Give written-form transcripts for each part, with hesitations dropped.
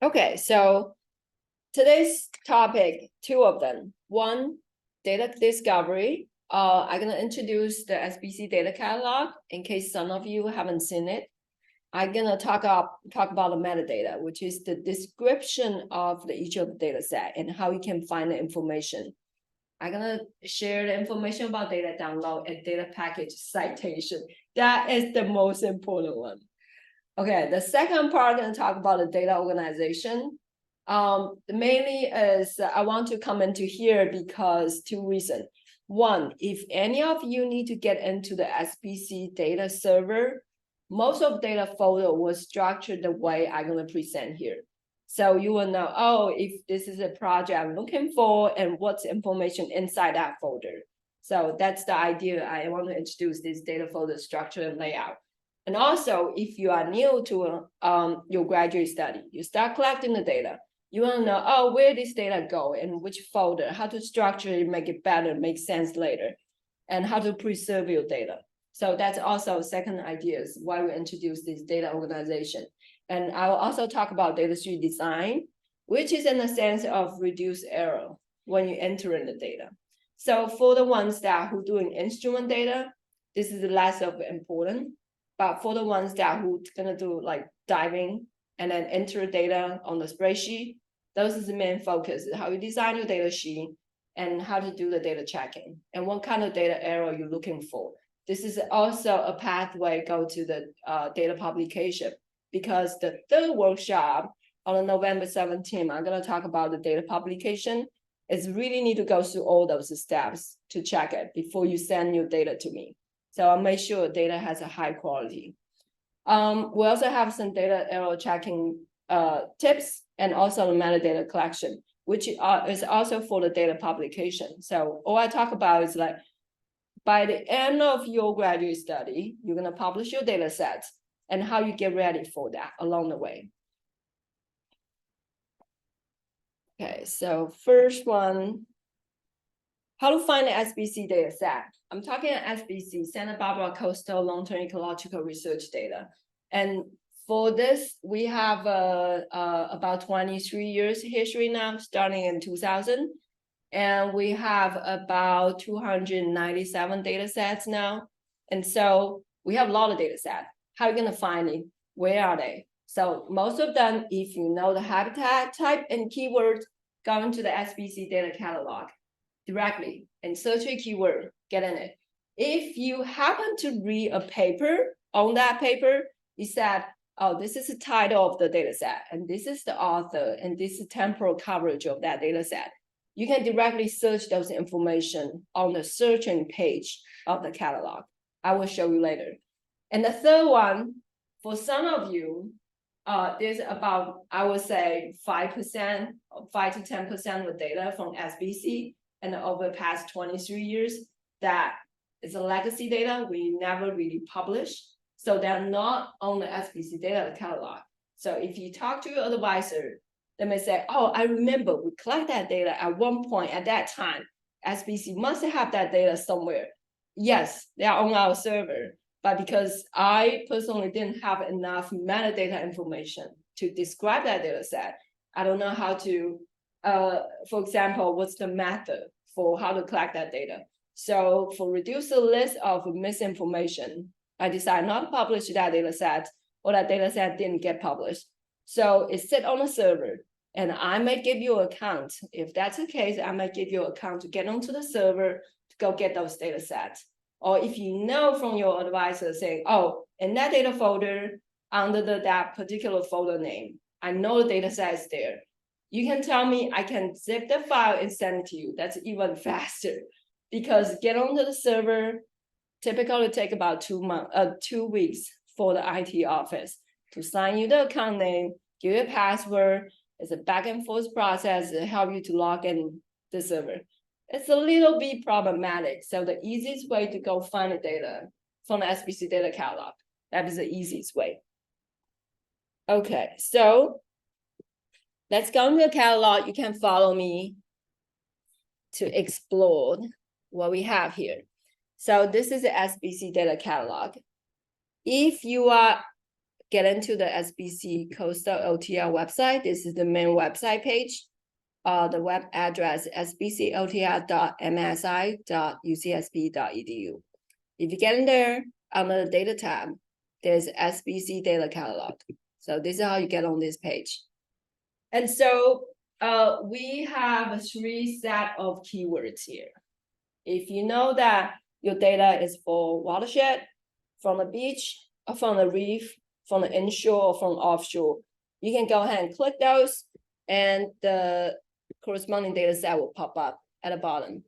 Okay, so today's topic, two of them. One, data discovery. I'm gonna introduce the SBC data catalog in case some of you haven't seen it. I'm gonna talk about the metadata, which is the description of each of the data set and how you can find the information. I'm gonna share the information about data download and data package citation. That is the most important one. Okay, the second part, I'm gonna talk about the data organization. Mainly is I want to come into here because two reasons. One, if any of you need to get into the SBC data server, most of data folder was structured the way I'm gonna present here. So you will know, oh, if this is a project I'm looking for and what's information inside that folder. So that's the idea. I want to introduce this data folder structure and layout. And also, if you are new to your graduate study, you start collecting the data. You want to know, oh, where this data go and which folder, how to structure it, make it better, make sense later, and how to preserve your data. So that's also second ideas why we introduce this data organization. And I will also talk about data tree design, which is in the sense of reduce error when you enter in the data. So for the ones that who doing instrument data, this is less of important. But for the ones that who gonna do like diving and then enter data on the spreadsheet, those is the main focus, how you design your data sheet and how to do the data checking and what kind of data error you're looking for. This is also a pathway go to the data publication, because the third workshop on November 17th, I'm gonna talk about the data publication. It's really need to go through all those steps to check it before you send your data to me. So I'll make sure data has a high quality. We also have some data error checking tips and also the metadata collection, which is also for the data publication. So all I talk about is like, by the end of your graduate study, you're gonna publish your data sets and how you get ready for that along the way. Okay, so first one, how to find the SBC data set. I'm talking SBC, Santa Barbara Coastal Long-Term Ecological Research Data. And for this, we have about 23 years history now, starting in 2000. And we have about 297 data sets now. And so we have a lot of data sets. How are you gonna find it? Where are they? So most of them, if you know the habitat type and keywords, go into the SBC data catalog directly and search a keyword, get in it. If you happen to read a paper, on that paper, it said, oh, this is the title of the data set, and this is the author, and this is temporal coverage of that data set. You can directly search those information on the searching page of the catalog. I will show you later. And the third one, for some of you, there's about, I would say 5%, 5 to 10% of data from SBC. And over the past 23 years, that is a legacy data we never really published. So they're not on the SBC data catalog. So if you talk to your advisor, they may say, oh, I remember we collect that data at one point at that time. SBC must have that data somewhere. Yes, they are on our server, but because I personally didn't have enough metadata information to describe that data set, I don't know how to, for example, what's the method for how to collect that data. So for reduce the list of misinformation, I decided not to publish that data set, or that data set didn't get published. So it sits on the server, and I may give you an account. If that's the case, I might give you an account to get onto the server to go get those data sets. Or if you know from your advisor saying, oh, in that data folder, under that particular folder name, I know the data set is there. You can tell me, I can zip the file and send it to you. That's even faster, because get onto the server typically take about 2 weeks for the IT office to sign you the account name, give you a password. It's a back and forth process to help you to log in the server. It's a little bit problematic. So the easiest way to go find the data from the SBC data catalog. That is the easiest way. Okay, so let's go into the catalog. You can follow me to explore what we have here. So this is the SBC data catalog. If you are get into the SBC Coastal LTR website. This is the main website page. The web address sbcltr.msi.ucsb.edu. If you get in there, under the data tab, there's SBC data catalog. So this is how you get on this page. And so we have 3 set of keywords here. If you know that your data is for watershed, from the beach, or from the reef, from the inshore, or from offshore, you can go ahead and click those, and the corresponding data set will pop up at the bottom.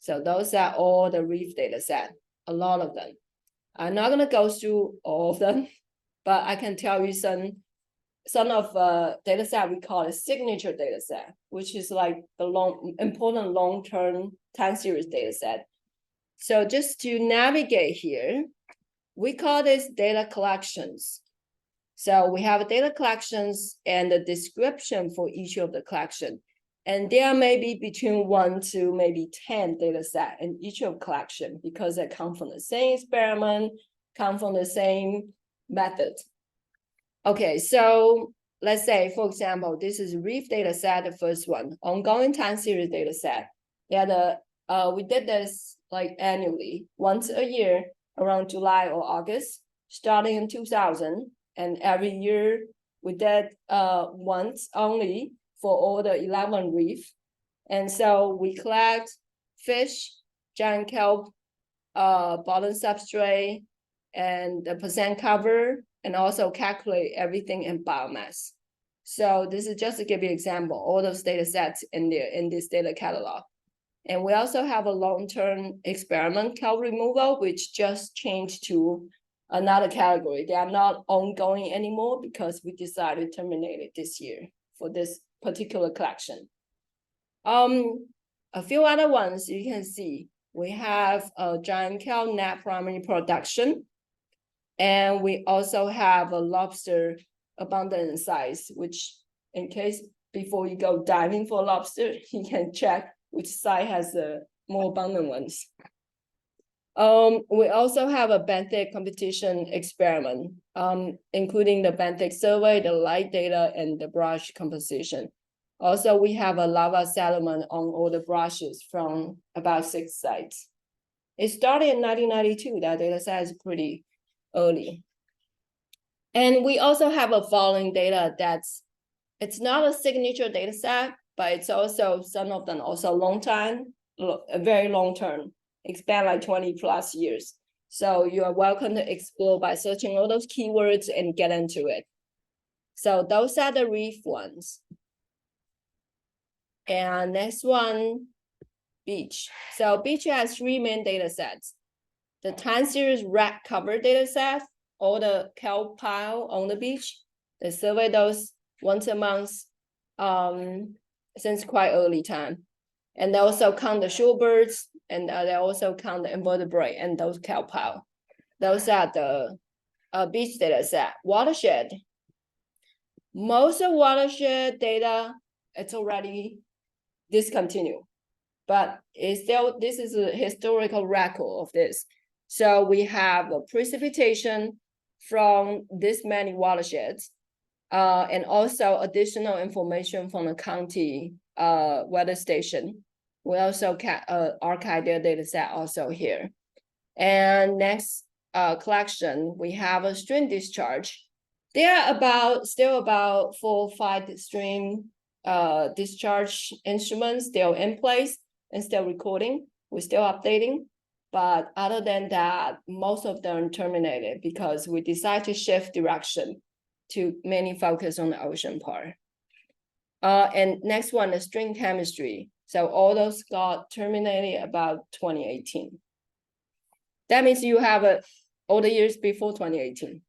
So those are all the reef data set, a lot of them. I'm not gonna go through all of them, but I can tell you some of data set we call a signature data set, which is like the important long-term time series data set. So just to navigate here, we call this data collections. So we have data collections and the description for each of the collection. And there may be between 1 to maybe 10 data set in each of collection because they come from the same experiment, come from the same method. Okay, so let's say, for example, this is reef data set, the first one, ongoing time series data set. Yeah, we did this like annually, once a year, around July or August, starting in 2000. And every year we did once only for all the 11 reef. And so we collect fish, giant kelp, bottom substrate, and the percent cover, and also calculate everything in biomass. So this is just to give you an example, all those data sets in this data catalog. And we also have a long-term experiment kelp removal, which just changed to another category. They are not ongoing anymore because we decided to terminate it this year for this particular collection. A few other ones you can see. We have a giant kelp net primary production. And we also have a lobster abundant size, which in case before you go diving for lobster, you can check which site has the more abundant ones. We also have a benthic competition experiment, including the benthic survey, the light data, and the brush composition. Also, we have a lava settlement on all the brushes from about 6 sites. It started in 1992. That data set is pretty early. And we also have a following data it's not a signature data set, but it's also, some of them also long time, a very long term, expand like 20 plus years. So you are welcome to explore by searching all those keywords and get into it. So those are the reef ones. And next one, beach. So beach has 3 main data sets. The time series red cover data set, all the kelp pile on the beach. They survey those once a month since quite early time. And they also count the shorebirds, and they also count the invertebrate and those kelp pile. Those are the beach data set. Watershed. Most of watershed data, it's already discontinued, but it's still, this is a historical record of this. So we have a precipitation from this many watersheds, and also additional information from the county weather station. We also archive their data set also here. And next collection, we have a stream discharge. There are still about 4 or 5 stream discharge instruments still in place and still recording. We're still updating. But other than that, most of them terminated because we decided to shift direction to mainly focus on the ocean part. And next one is stream chemistry. So all those got terminated about 2018. That means you have all the years before 2018.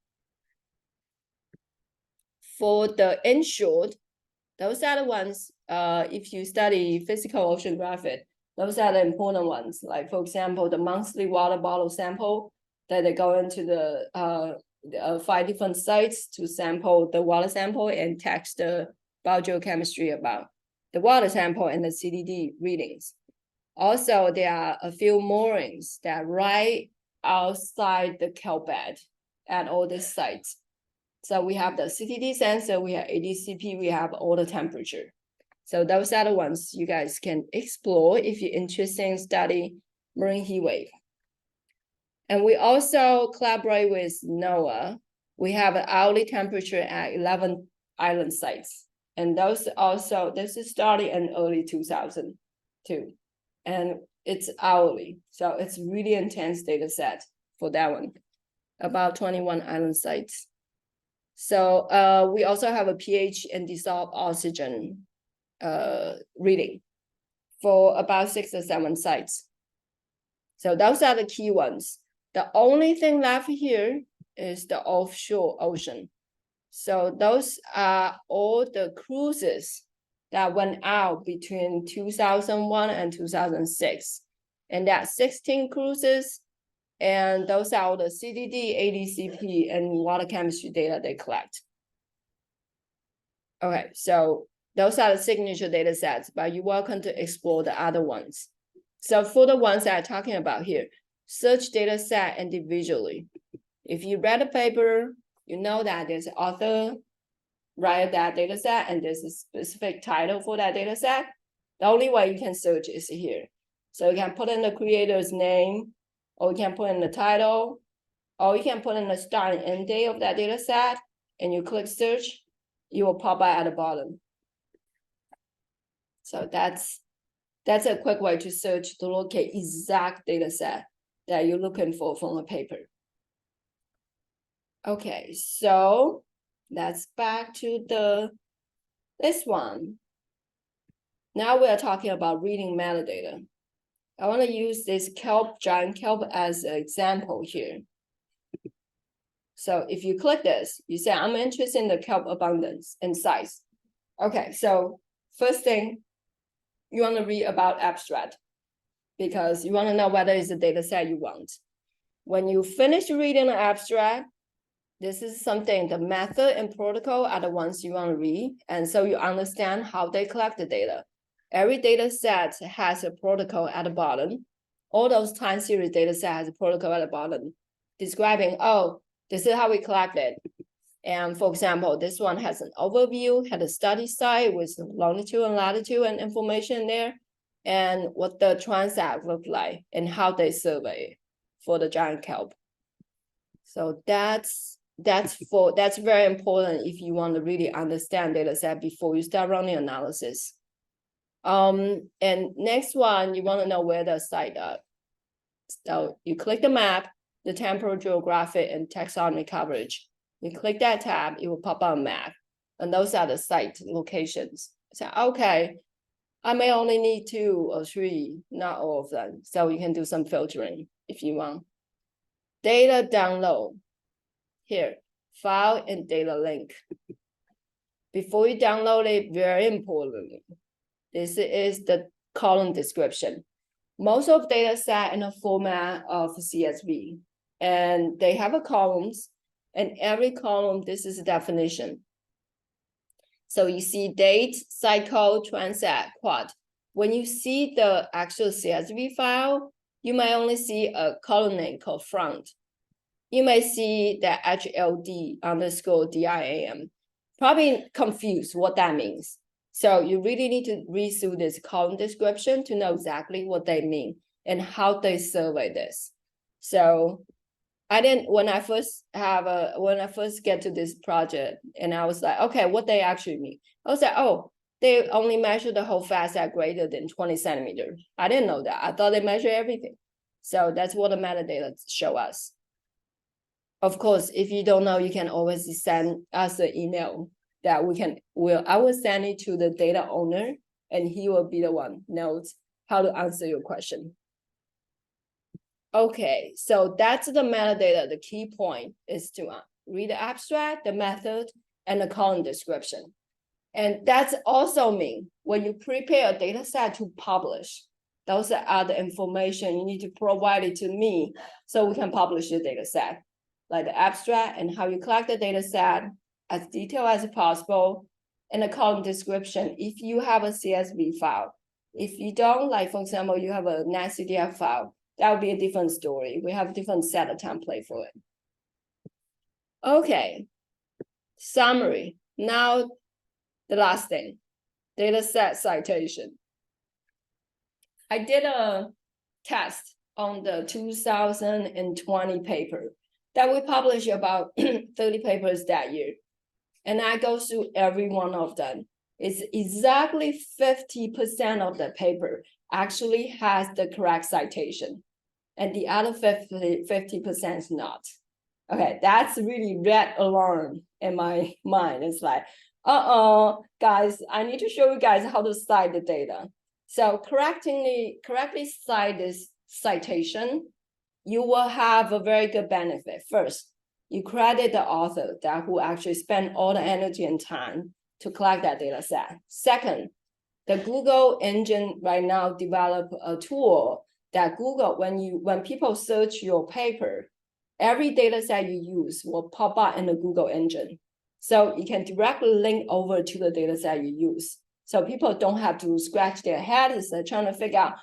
For the insured, those are the ones, if you study physical oceanography, those are the important ones. Like, for example, the monthly water bottle sample that they go into the 5 different sites to sample the water sample and text the biogeochemistry about the water sample and the CDD readings. Also, there are a few moorings that are right outside the kelp bed at all these sites. So we have the CTD sensor, we have ADCP, we have all the temperature. So those are the ones you guys can explore if you're interested in study marine heat wave. And we also collaborate with NOAA. We have an hourly temperature at 11 island sites. And those also, this is starting in early 2002. And it's hourly. So it's really intense data set for that one, about 21 island sites. So we also have a pH and dissolved oxygen reading for about 6 or 7 sites. So those are the key ones. The only thing left here is the offshore ocean. So those are all the cruises that went out between 2001 and 2006. And that's 16 cruises. And those are all the CDD, ADCP, and water chemistry data they collect. Okay, so those are the signature data sets, but you're welcome to explore the other ones. So for the ones that I'm talking about here, search data set individually. If you read a paper, you know that there's an author write that data set and there's a specific title for that data set. The only way you can search is here. So you can put in the creator's name, or you can put in the title, or you can put in the start and end date of that data set, and you click search, you will pop out at the bottom. So that's a quick way to search to locate exact data set that you're looking for from a paper. Okay, so that's back to this one. Now we are talking about reading metadata. I want to use this kelp, giant kelp as an example here. So if you click this, you say, I'm interested in the kelp abundance and size. Okay, so first thing, you want to read about abstract because you want to know whether it's a data set you want. When you finish reading the abstract, this is something, the method and protocol are the ones you want to read. And so you understand how they collect the data. Every data set has a protocol at the bottom. All those time series data set has a protocol at the bottom describing, oh, this is how we collect it. And for example, this one has an overview, had a study site with longitude and latitude and information there, and what the transact look like and how they survey it for the giant kelp. So that's very important if you want to really understand data set before you start running analysis. And next one, you want to know where the site are. So you click the map, the temporal, geographic, and taxonomy coverage. You click that tab, it will pop up a map. And those are the site locations. So, okay, I may only need 2 or 3, not all of them. So you can do some filtering if you want. Data download. Here, file and data link. Before you download it, very important, this is the column description. Most of data set in a format of CSV, and they have a columns, and every column, this is a definition. So you see date, cycle, transact, quad. When you see the actual CSV file, you may only see a column name called front. You may see the HLD_DIAM. Probably confused what that means. So you really need to read through this column description to know exactly what they mean and how they survey this. So when I first get to this project and I was like, okay, what they actually mean? I was like, oh, they only measure the whole facet greater than 20 centimeters. I didn't know that. I thought they measure everything. So that's what the metadata show us. Of course, if you don't know, you can always send us an email that I will send it to the data owner and he will be the one knows how to answer your question. Okay, so that's the metadata. The key point is to read the abstract, the method, and the column description. And that's also mean when you prepare a data set to publish, those are the information you need to provide it to me so we can publish the data set, like the abstract and how you collect the data set as detailed as possible, and the column description if you have a CSV file. If you don't, like for example, you have a NetCDF file, that would be a different story. We have a different set of template for it. Okay, Summary. Now, the last thing, data set citation. I did a test on the 2020 paper that we published about 30 papers that year. And I go through every one of them. It's exactly 50% of the paper actually has the correct citation. And the other 50% is not. Okay, that's really red alarm in my mind. It's like, guys, I need to show you guys how to cite the data. So correctly cite this citation, you will have a very good benefit. First, you credit the author that who actually spent all the energy and time to collect that data set. Second, the Google engine right now develop a tool that Google, when people search your paper, every data set you use will pop up in the Google engine. So you can directly link over to the data set you use. So people don't have to scratch their heads trying to figure out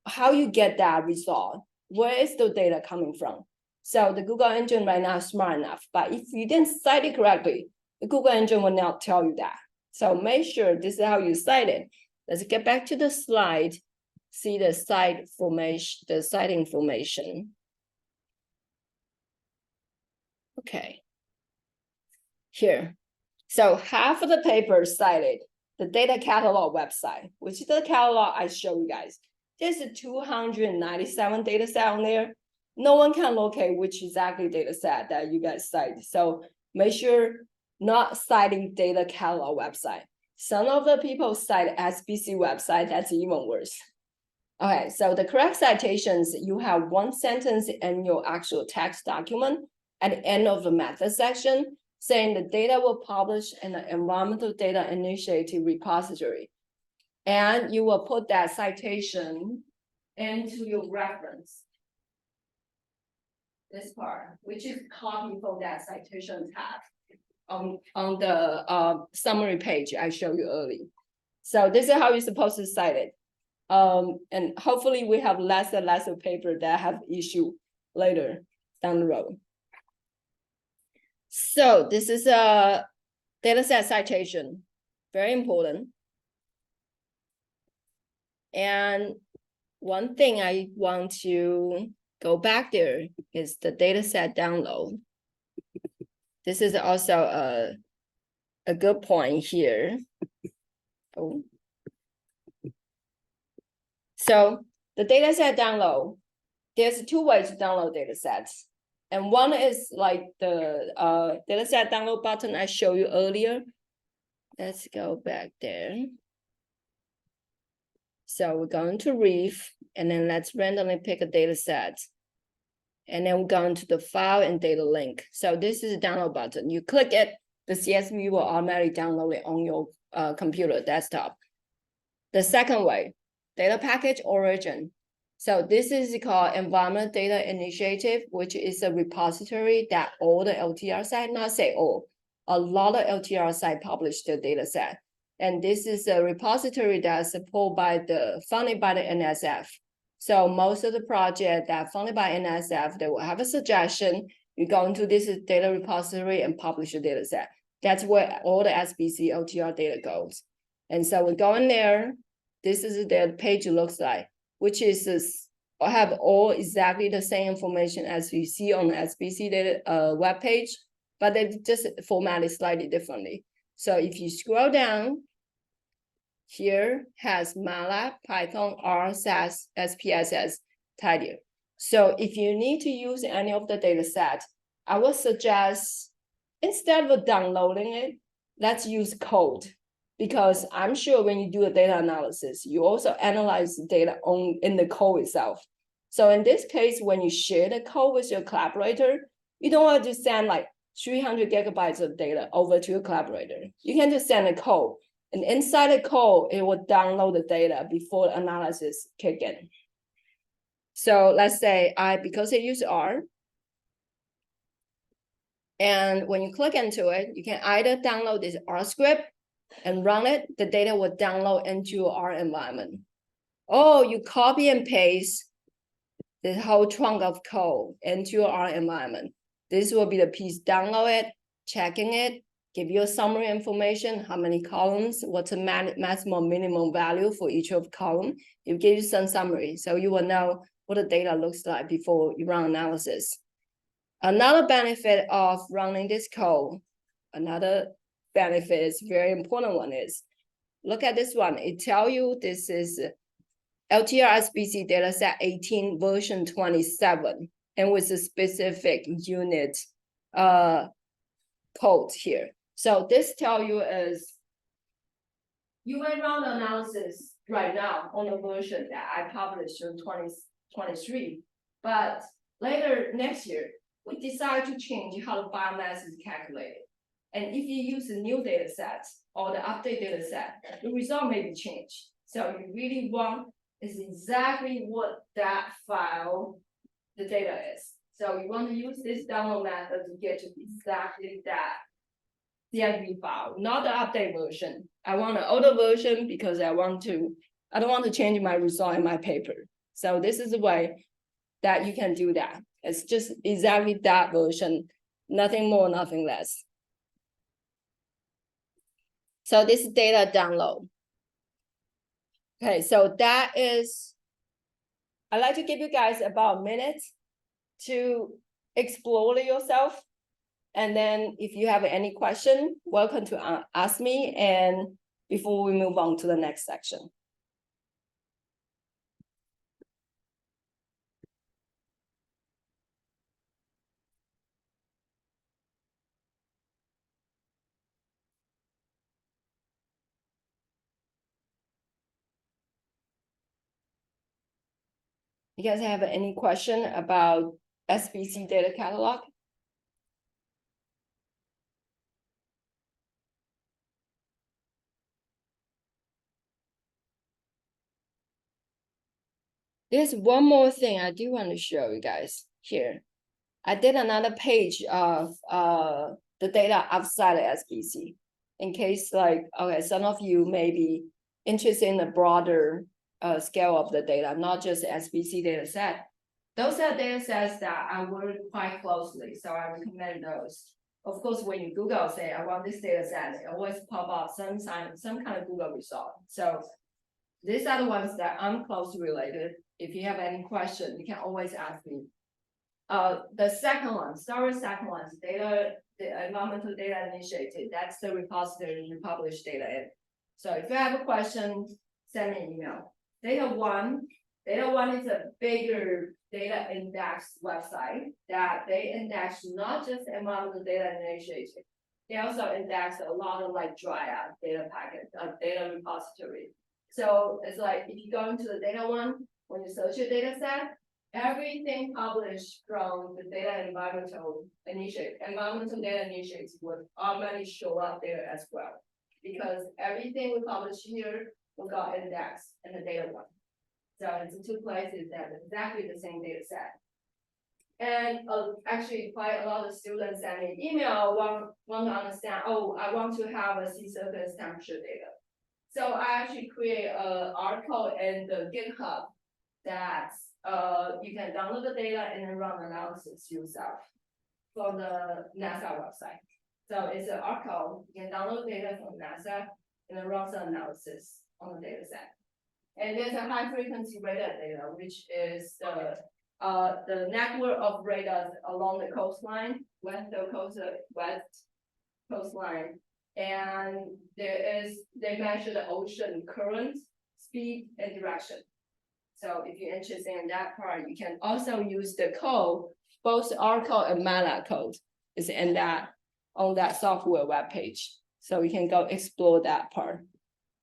how you get that result. Where is the data coming from? So the Google engine right now is smart enough, but if you didn't cite it correctly, the Google engine will not tell you that. So make sure this is how you cite it. Let's get back to the slide, see the cite information. Okay, here. So half of the paper cited the data catalog website, which is the catalog I show you guys. There's a 297 data set on there. No one can locate which exactly data set that you guys cite. So make sure not citing data catalog website. Some of the people cite SBC website, that's even worse. Okay, so the correct citations, you have one sentence in your actual text document at the end of the method section saying the data will publish in the Environmental Data Initiative repository. And you will put that citation into your reference. This part, which is copy from that citation tab on the summary page I showed you earlier. So this is how you're supposed to cite it. And hopefully we have less and less of paper that have issue later down the road. So this is a data set citation, very important. And one thing I want to go back there is the data set download. This is also a good point here. Oh. So the data set download, there's two ways to download data sets. And one is like the data set download button I showed you earlier. Let's go back there. So we're going to Reef, and then let's randomly pick a data set. And then we're going to the file and data link. So this is the download button. You click it, the CSV will automatically download it on your computer desktop. The second way, data package origin. So this is called Environmental Data Initiative, which is a repository that all the LTR sites, not say all, a lot of LTR sites publish the data set. And this is a repository that is funded by the NSF. So most of the project that funded by NSF, they will have a suggestion. You go into this data repository and publish a data set. That's where all the SBC LTR data goes. And so we go in there. This is the page looks like, which is have all exactly the same information as you see on the SBC data web page, but they just formatted slightly differently. So if you scroll down, here has MATLAB, Python, R, SAS, SPSS title. So if you need to use any of the data set, I would suggest instead of downloading it, let's use code. Because I'm sure when you do a data analysis, you also analyze the data in the code itself. So in this case, when you share the code with your collaborator, you don't want to send like 300 gigabytes of data over to your collaborator. You can just send a code. And inside the code, it will download the data before the analysis kick in. So let's say because I use R, and when you click into it, you can either download this R script and run it, the data will download into your R environment. Or you copy and paste the whole trunk of code into your R environment. This will be the piece download it, checking it, give you a summary information, how many columns, what's the maximum minimum value for each of column. It gives you some summary, so you will know what the data looks like before you run analysis. Another benefit of running this code, another benefit is very important one is, look at this one. It tells you this is LTR SBC dataset 18 version 27, and with a specific unit code here. So this tell you is, you may run the analysis right now on the version that I published in 2023, but later next year, we decide to change how the biomass is calculated. And if you use a new data set or the update data set, the result may be changed. So you really want is exactly what that file, the data is. So you want to use this download method to get to exactly that CSV file, not the update version. I want an older version because I don't want to change my result in my paper. So this is the way that you can do that. It's just exactly that version, nothing more, nothing less. So this is data download. Okay, so that is, I'd like to give you guys about a minute to explore yourself. And then if you have any question, welcome to ask me, and before we move on to the next section. You guys have any question about SBC data catalog? There's one more thing I do want to show you guys here. I did another page of the data outside of SBC, in case like, okay, some of you may be interested in the broader scale of the data, not just SBC data set. Those are data sets that I work quite closely, so I recommend those. Of course, when you Google, say, I want this data set, it always pop up some kind of Google result. So these are the ones that I'm closely related. If you have any question, you can always ask me. The second one, start with second one, the environmental data initiative. That's the repository you publish data in. So if you have a question, send me an email. Data one is a bigger data index website that they index not just environmental data initiative. They also index a lot of like dry data packets, data repository. So it's like if you go into the data one, when you search your data set, everything published from the environmental data initiatives would automatically show up there as well, because everything we publish here will got indexed in the data one. So it's in two places that are exactly the same data set. And actually, quite a lot of students send me email want to understand. Oh, I want to have a sea surface temperature data. So I actually create an article in the GitHub that you can download the data and then run analysis yourself from the NASA website. So it's an article, you can download data from NASA and then run some analysis on the data set. And there's a high frequency radar data, which is the network of radars along the coastline, west coastline. And they measure the ocean current, speed, and direction. So if you're interested in that part, you can also use the code, both R code and MATLAB code is in that on that software webpage. So you can go explore that part.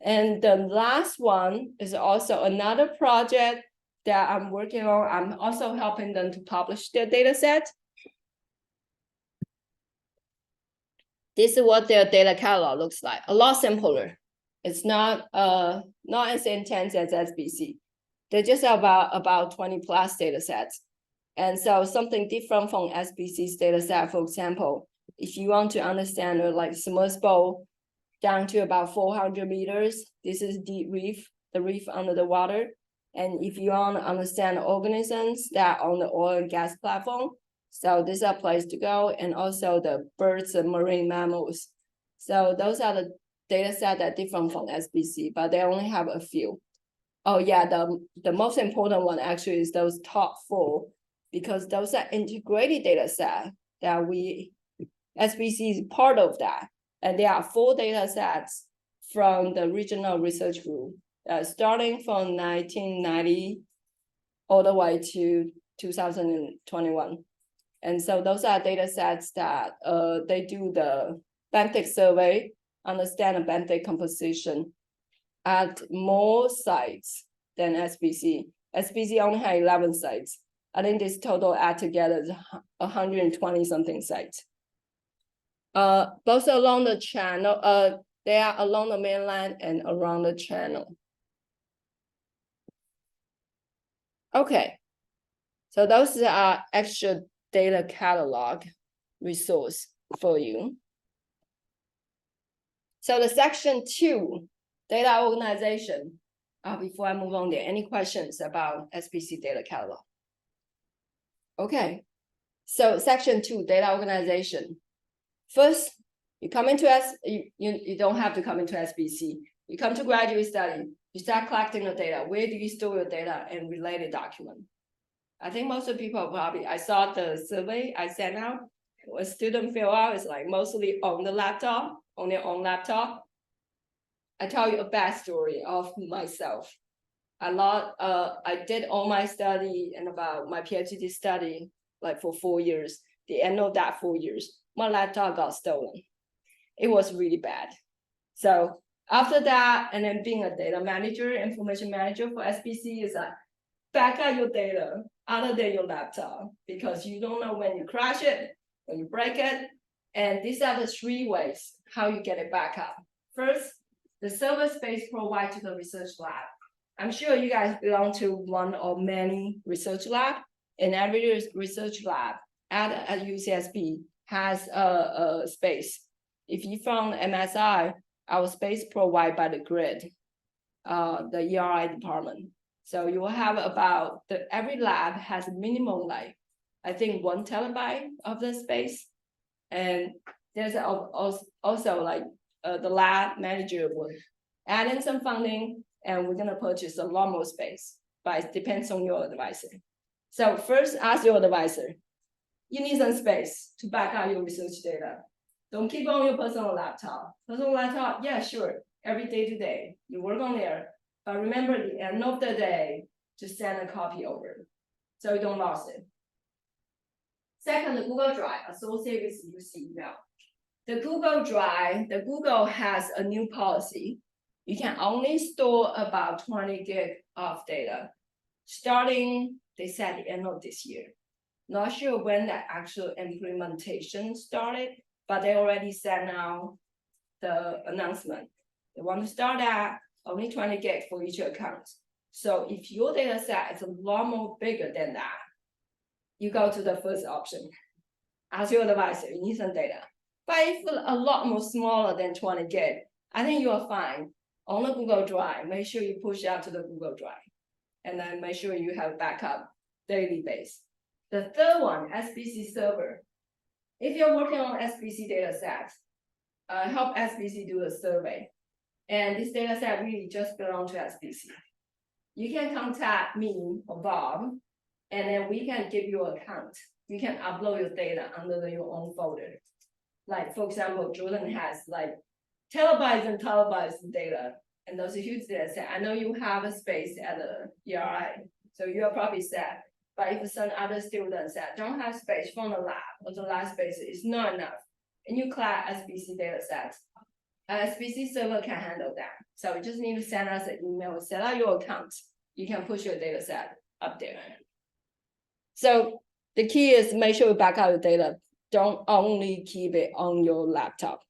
And the last one is also another project that I'm working on. I'm also helping them to publish their data set. This is what their data catalog looks like. A lot simpler. It's not as intense as SBC. They're just about 20 plus data sets. And so something different from SBC's data set, for example, if you want to understand like submersible down to about 400 meters, this is deep reef, the reef under the water. And if you want to understand organisms that are on the oil and gas platform, so this is a place to go. And also the birds and marine mammals So those are the data set that different from SBC, but they only have a few. Oh yeah, the most important one actually is those top 4, because those are integrated data set that SBC is part of that. And there are 4 data sets from the regional research group, starting from 1990 all the way to 2021. And so those are data sets that they do the benthic survey, understand the benthic composition at more sites than SBC. SBC only had 11 sites. I think this total add together is 120 something sites. Both along the channel, they are along the mainland and around the channel. Okay, so those are extra data catalog resource for you. So the section 2, data organization. Before I move on there, any questions about SBC data catalog? Okay, so section 2, data organization. First, you come into you don't have to come into SBC. You come to graduate study, you start collecting the data. Where do you store your data and related document? I think most of the people probably, I saw the survey I sent out, when students fill out, it's like mostly on the laptop, on their own laptop. I tell you a bad story of myself. I did all my study and about my PhD study like for 4 years. The end of that 4 years, my laptop got stolen. It was really bad. So after that, and then being a data manager, information manager for SBC is like, back up your data other than your laptop, because you don't know when you crash it, when you break it. And these are the 3 ways how you get it back up. First, the server space provided to the research lab. I'm sure you guys belong to one or many research lab, and every research lab at UCSB has a space. If you from MSI, our space provided by the grid, the ERI department. So you will have about, every lab has a minimum, like, I think 1 terabyte of the space. And there's also like the lab manager will add in some funding, and we're gonna purchase a lot more space, but it depends on your advisor. So first, ask your advisor, you need some space to back up your research data. Don't keep on your personal laptop. Personal laptop, yeah, sure, every day to day, you work on there. But remember, at the end of the day, just send a copy over, so you don't lose it. Second, the Google Drive associated with UC email. The Google has a new policy. You can only store about 20 gig of data, starting, they said, the end of this year. Not sure when the actual implementation started, but they already sent out the announcement. They want to start at only 20 gig for each account. So if your data set is a lot more bigger than that, you go to the first option. Ask your advisor, you need some data. But if a lot more smaller than 20 gig, I think you are fine. On the Google Drive, make sure you push out to the Google Drive. And then make sure you have backup daily base. The third one, SBC server. If you're working on SBC data sets, help SBC do a survey. And this data set really just belongs to SBC. You can contact me or Bob, and then we can give you an account. You can upload your data under your own folder. Like, for example, Jordan has like terabytes and terabytes of data, and those are huge data set. I know you have a space at the ERI, so you are probably set. But if some other students that don't have space from the lab, or the lab space is not enough, and you collect SBC data sets, SBC server can handle that. So you just need to send us an email, set up your account. You can push your data set up there. So the key is make sure you back up your data. Don't only keep it on your laptop.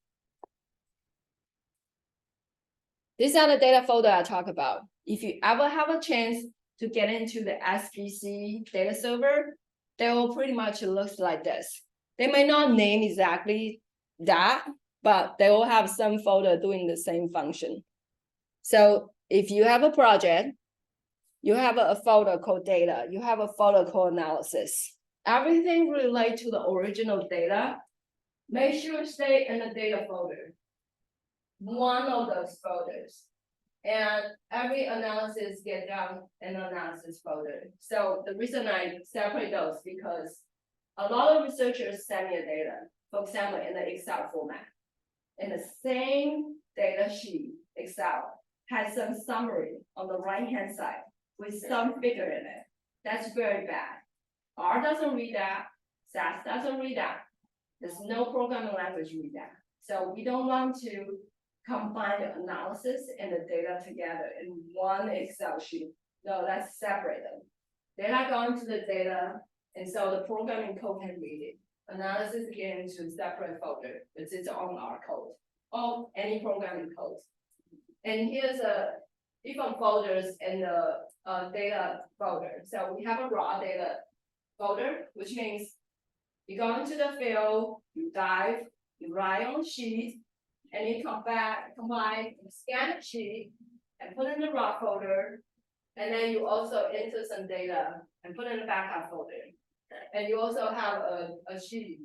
These are the data folder I talk about. If you ever have a chance to get into the SBC data server, they will pretty much look like this. They may not name exactly that, but they will have some folder doing the same function. So if you have a project, you have a folder called data, you have a folder called analysis. Everything related to the original data, make sure stay in the data folder. one of those folders. And every analysis get down an analysis folder. So the reason I separate those because a lot of researchers send me data, for example, in the Excel format. In the same data sheet, Excel has some summary on the right-hand side with some figure in it. That's very bad. R doesn't read that, SAS doesn't read that. There's no programming language read that. So we don't want to combine the analysis and the data together in one Excel sheet. No, let's separate them. They're not going to the data, and so the programming code can read it. Analysis get into a separate folder, it's its own R code, or any programming code. And here's a different folders in the data folder. So we have a raw data folder, which means you go into the field, you dive, you write on the sheet, and you come back, combine, scan the sheet, and put in the raw folder, and then you also enter some data and put in the backup folder. And you also have a sheet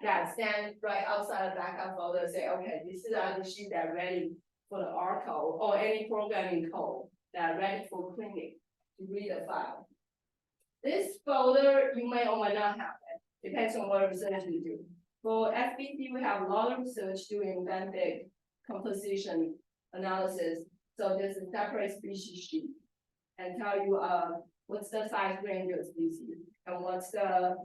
that stands right outside the backup folder, say, okay, this is the sheet that ready for the R code or any programming code that are ready for cleaning to read the file. This folder, you may or may not have it, depends on what research you do. For SBC, we have a lot of research doing benthic composition analysis. So there's a separate species sheet and tell you what's the size range of species and what's the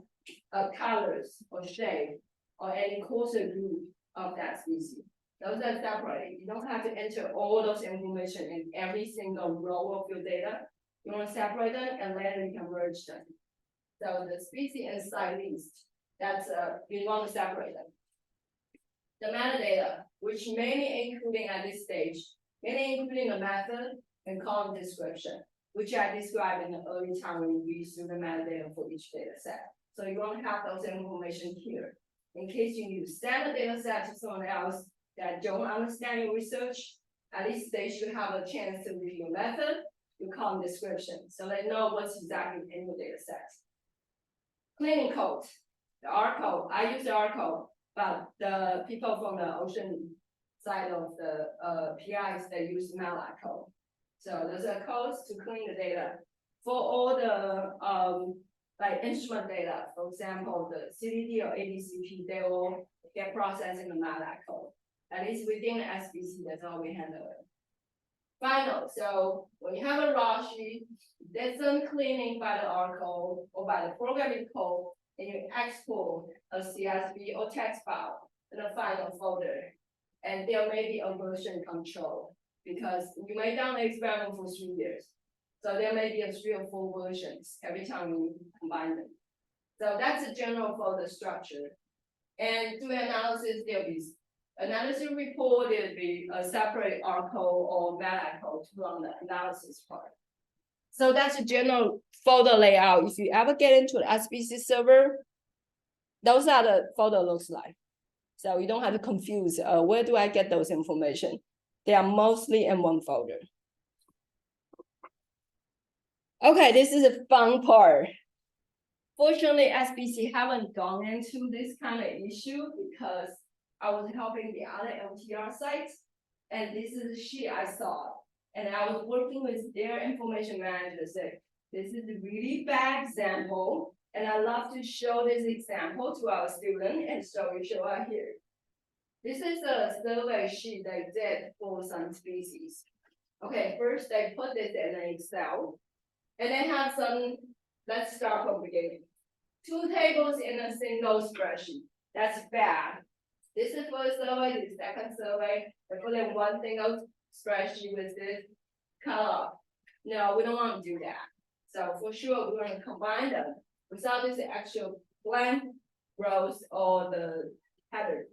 colors or shape or any coarser group of that species. Those are separate. You don't have to enter all those information in every single row of your data. You want to separate them and later you can merge them. So the species and site list, that's you want to separate them. The metadata, which mainly including at this stage, mainly including the method and column description, which I described in the early time when we read through the metadata for each data set. So you want to have those information here. In case you need to send the data set to someone else that don't understand your research, at this stage you have a chance to review your method, your column description, so they know what's exactly in your data set. Cleaning code, the R code, I use the R code, but the people from the ocean side of the PIs, they use MATLAB code. So there's a codes to clean the data. For all the like instrument data, for example, the CDD or ADCP, they all get processed in the MATLAB code. At least within the SBC, that's all we handle it. Final, so when you have a raw sheet, there's some cleaning by the R code or by the programming code, and you export a CSV or text file in the final folder. And there may be a version control because you may down the experiment for 3 years. So there may be a 3 or 4 versions every time you combine them. So that's a general folder structure. And doing analysis, there'll be analysis report, there'll be a separate R code or MATLAB code to run the analysis part. So that's a general folder layout. If you ever get into the SBC server, those are the folder looks like. So you don't have to confuse, where do I get those information? They are mostly in one folder. Okay, this is a fun part. Fortunately, SBC haven't gone into this kind of issue because I was helping the other LTR sites, and this is a sheet I saw. And I was working with their information manager, say, this is a really bad example, and I love to show this example to our students, and so we show it here. This is a survey sheet they did for some species. Okay, first they put this in an Excel, and they have some, let's start from the beginning. 2 tables in a single spreadsheet. That's bad. This is first survey, this is second survey. They put in one single spreadsheet with this color. No, we don't want to do that. So for sure, we're going to combine them without this actual blank rows or the header.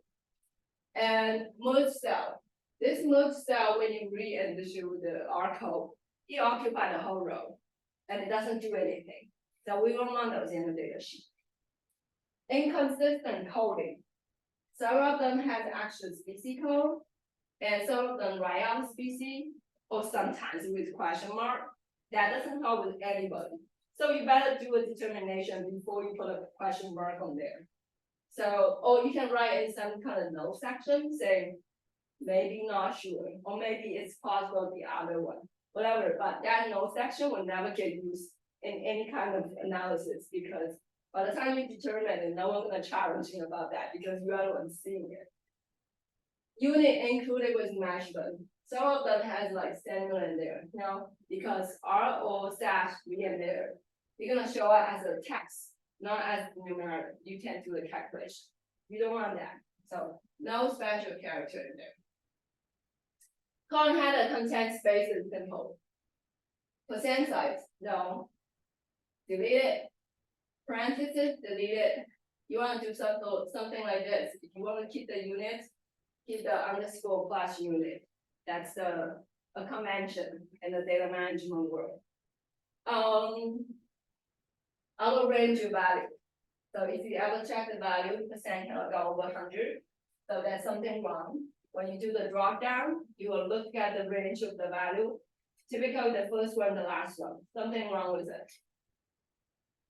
And merge cell. This merge cell, when you reissue the R code, it occupies the whole row, and it doesn't do anything. So we don't want those in the data sheet. Inconsistent coding. Some of them have actual species code, and some of them write out species, or sometimes with question mark. That doesn't help with anybody. So you better do a determination before you put a question mark on there. So, or you can write in some kind of note section, say, maybe not sure, or maybe it's possible the other one, whatever, but that no section will never get used in any kind of analysis because by the time you determine it, no one's gonna challenge you about that because you are the one seeing it. Unit included with measurement. Some of them has like standard in there, you know, because RO/we in there, you're gonna show it as a text, not as numeric. You can't do the calculation. You don't want that. So no special character in there. Column header content space is simple. Percent size, no. Delete it. Parentheses, delete it. You want to do something like this. If you want to keep the units, keep the underscore plus unit. That's a convention in the data management world. Auto range of value. So if you ever check the value, percent cannot go over 100. So there's something wrong. When you do the drop down, you will look at the range of the value. Typically the first one, the last one. Something wrong with it.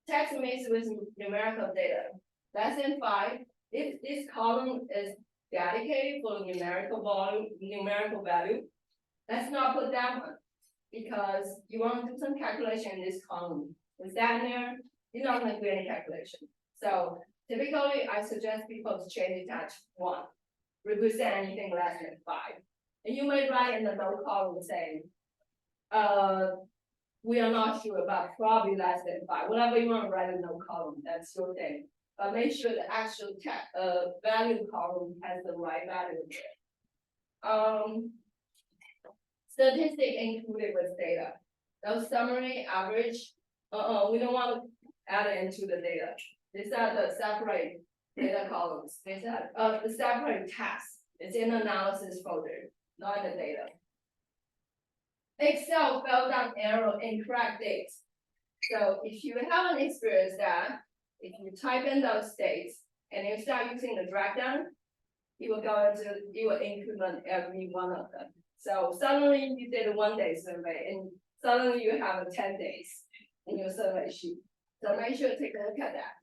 Text mixed with numerical data. Less than 5. If this column is dedicated for numerical value, let's not put that one because you want to do some calculation in this column. With that in there, you're not going to do any calculation. So typically, I suggest people to change it to 1, represent anything less than 5. And you may write in the note column saying, we are not sure, but probably less than 5. Whatever you want to write in the note column, that's your thing. But make sure the actual value column has the right value there. Statistic included with data. Those summary, average, we don't want to add it into the data. These are the separate data columns. These are the separate tasks. It's in the analysis folder, not in the data. Excel fell down arrow incorrect dates. So if you haven't experienced that, if you type in those dates and you start using the drag down, it will increment every one of them. So suddenly you did a 1-day survey and suddenly you have 10 days in your survey sheet. So make sure to take a look at that.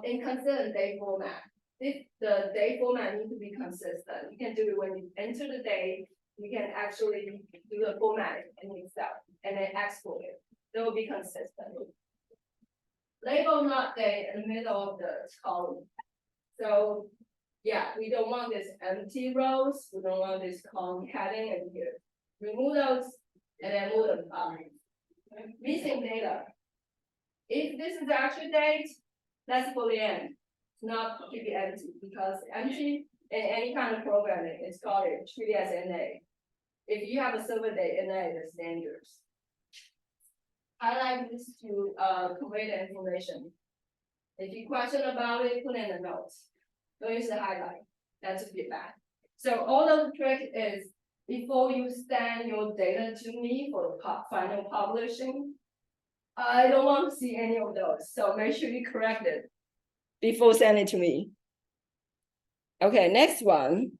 Inconsistent day format. The day format needs to be consistent. You can do it when you enter the day. You can actually do the formatting in Excel and then export it. They will be consistent. Label not day in the middle of the column. So yeah, we don't want this empty rows. We don't want this column heading in here. Remove those and then move them up. Missing data. If this is the actual date, let's put it in. Not keep it empty because empty in any kind of programming is called treated as NA. If you have a server date, NA is dangerous. Highlight this to convey the information. If you question about it, put in the notes. Don't use the highlight. That's feedback. So all the trick is before you send your data to me for the final publishing, I don't want to see any of those. So make sure you correct it before sending it to me. Okay, next one.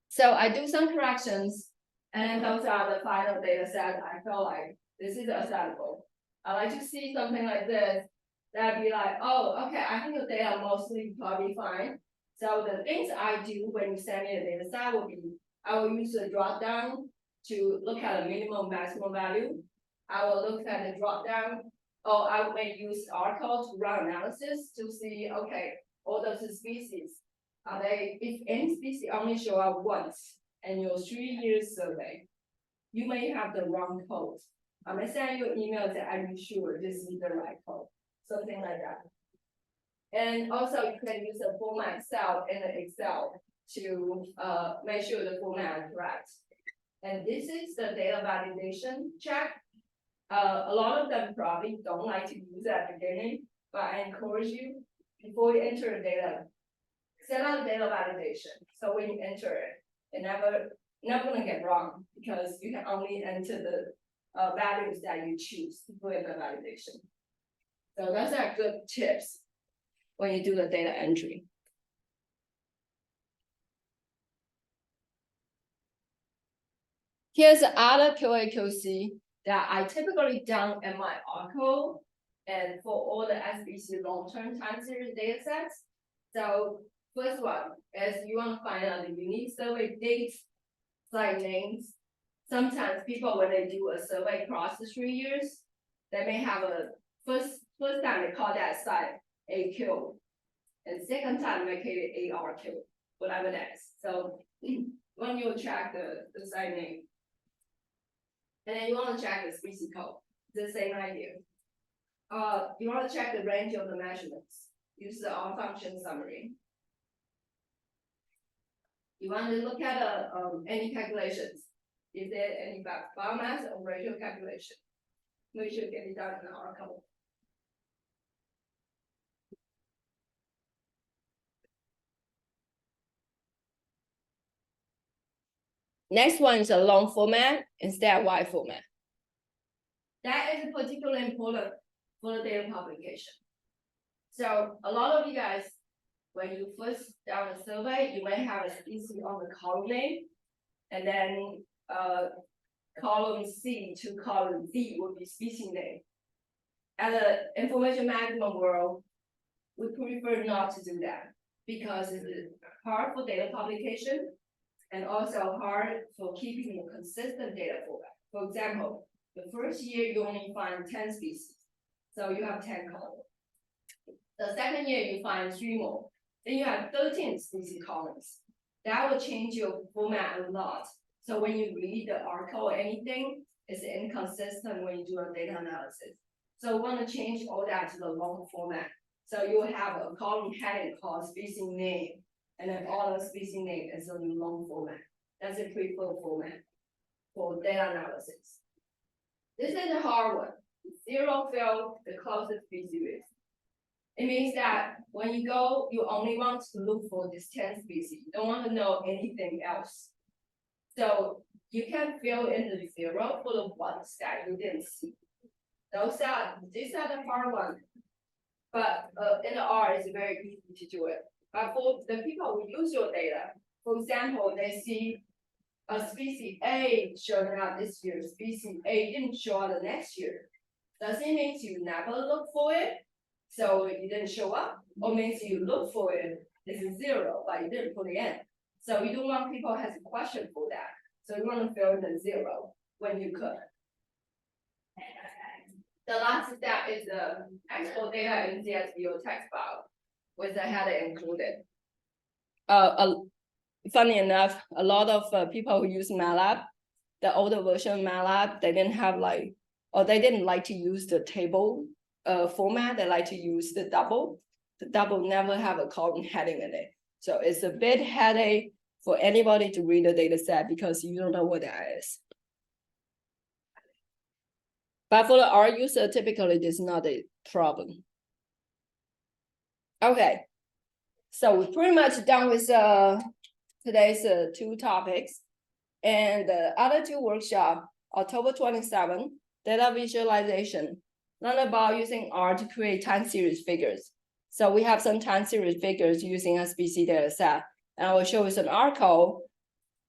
So I do some corrections, and those are the final data set. I feel like this is acceptable. I like to see something like this. That'd be like, oh, okay, I think the data mostly probably fine. So the things I do when you send me the data set will be, I will use the drop down to look at the minimum maximum value. I will look at the drop down, or I may use Oracle to run analysis to see, okay, all those species, are they, if any species only show up once in your 3-year survey, you may have the wrong code. I may send you an email that I'm sure this is the right code, something like that. And also you can use the format cell in the Excel to make sure the format is correct. And this is the data validation check. A lot of them probably don't like to use it at the beginning, but I encourage you before you enter the data, set out the data validation. So when you enter it, you're never gonna get wrong because you can only enter the values that you choose to put in the validation. So those are good tips when you do the data entry. Here's other QA/QC that I typically done in my Oracle and for all the SBC long-term time series data sets. So First one is you want to find out the unique survey dates, site names. Sometimes people, when they do a survey across the 3 years, they may have a first time they call that site AQ, and second time they call it ARQ, whatever that is. So when you check the site name, and then you want to check the species code, the same idea. You want to check the range of the measurements. Use the all function summary. You want to look at any calculations. Is there any biomass or ratio calculation? Make sure get it done in our code. Next one is a long format instead of wide format. That is particularly important for the data publication. So a lot of you guys, when you first down a survey, you may have a species on the column name, and then column C to column D would be species name. At the information management world, we prefer not to do that because it is hard for data publication and also hard for keeping a consistent data format. For example, the first year you only find 10 species, so you have 10 columns. The second year you find 3 more, then you have 13 species columns. That will change your format a lot. So when you read the article or anything, it's inconsistent when you do a data analysis. So we want to change all that to the long format. So you will have a column heading called species name, and then all the species name is in the long format. That's a preferred format for data analysis. This is the hard one. 0 fill the closest species. It means that when you go, you only want to look for this 10 species. You don't want to know anything else. So you can fill in the 0 for the ones that you didn't see. These are the hard ones. But in the R, it's very easy to do it. But for the people who use your data, for example, they see a species A showing up this year, species A didn't show up the next year. Does it mean you never look for it? So it didn't show up, or means you look for it, this is 0, but you didn't put it in. So you don't want people has a question for that. So you want to fill in the 0 when you could. The last step is the export data in CSV or text file with the header included. Funny enough, a lot of people who use MATLAB, the older version of MATLAB, they didn't have they didn't like to use the table format. They like to use the double. The double never have a column heading in it. So it's a bit headache for anybody to read the data set because you don't know what that is. But for the R user, typically this is not a problem. Okay, so we're pretty much done with today's 2 topics. And the other 2 workshops, October 27, data visualization, learn about using R to create time series figures. So we have some time series figures using SBC data set, and I will show you some R code.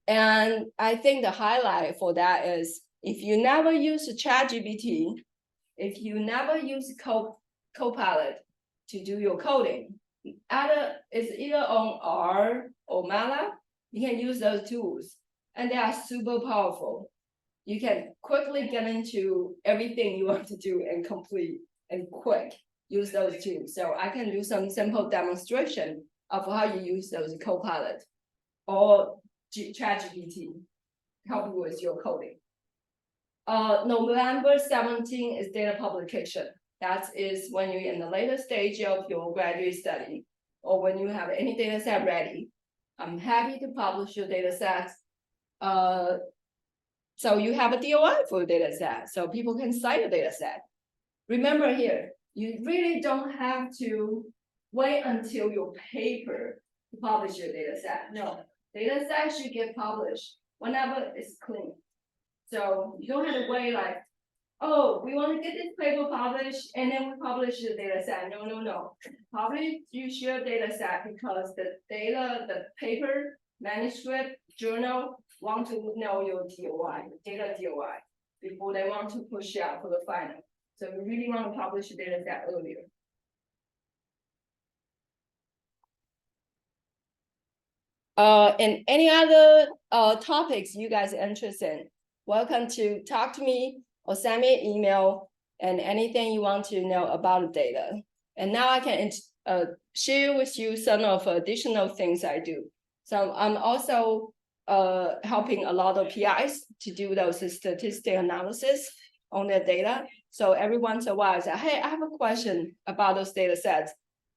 And I think the highlight for that is if you never use ChatGPT, if you never use Copilot to do your coding, it's either on R or MATLAB, you can use those tools, and they are super powerful. You can quickly get into everything you want to do and complete and quick use those tools. So I can do some simple demonstration of how you use those Copilot or ChatGPT help you with your coding. November 17 is data publication. That is when you're in the later stage of your graduate study or when you have any data set ready. I'm happy to publish your data sets. So you have a DOI for your data set, so people can cite your data set. Remember here, you really don't have to wait until your paper to publish your data set. No, data set should get published whenever it's clean. So you don't have to wait like, oh, we want to get this paper published and then we publish the data set. No. Publish your data set because the data, the paper, manuscript, journal want to know your DOI, data DOI, before they want to push out for the final. So you really want to publish the data set earlier. And any other topics you guys are interested in, welcome to talk to me or send me an email and anything you want to know about the data. And now I can share with you some of additional things I do. So I'm also helping a lot of PIs to do those statistical analysis on their data. So every once in a while, I say, hey, I have a question about those data sets.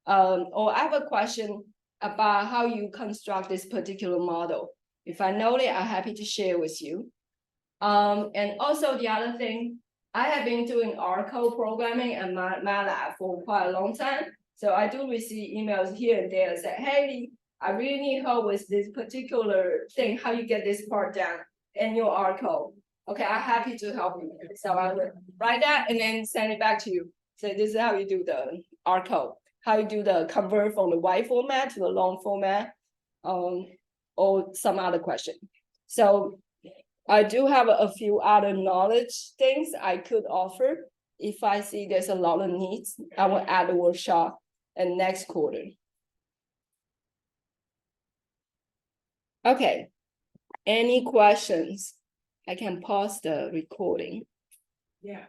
Or I have a question about how you construct this particular model. If I know it, I'm happy to share with you. And also the other thing, I have been doing Oracle programming and MATLAB for quite a long time. So I do receive emails here and there that say, hey, I really need help with this particular thing, how you get this part down in your Oracle. Okay, I'm happy to help you. So I will write that and then send it back to you. So this is how you do the Oracle, how you do the convert from the wide format to the long format, or some other question. So I do have a few other knowledge things I could offer. If I see there's a lot of needs, I will add a workshop in next quarter. Okay, any questions? I can pause the recording. Yeah,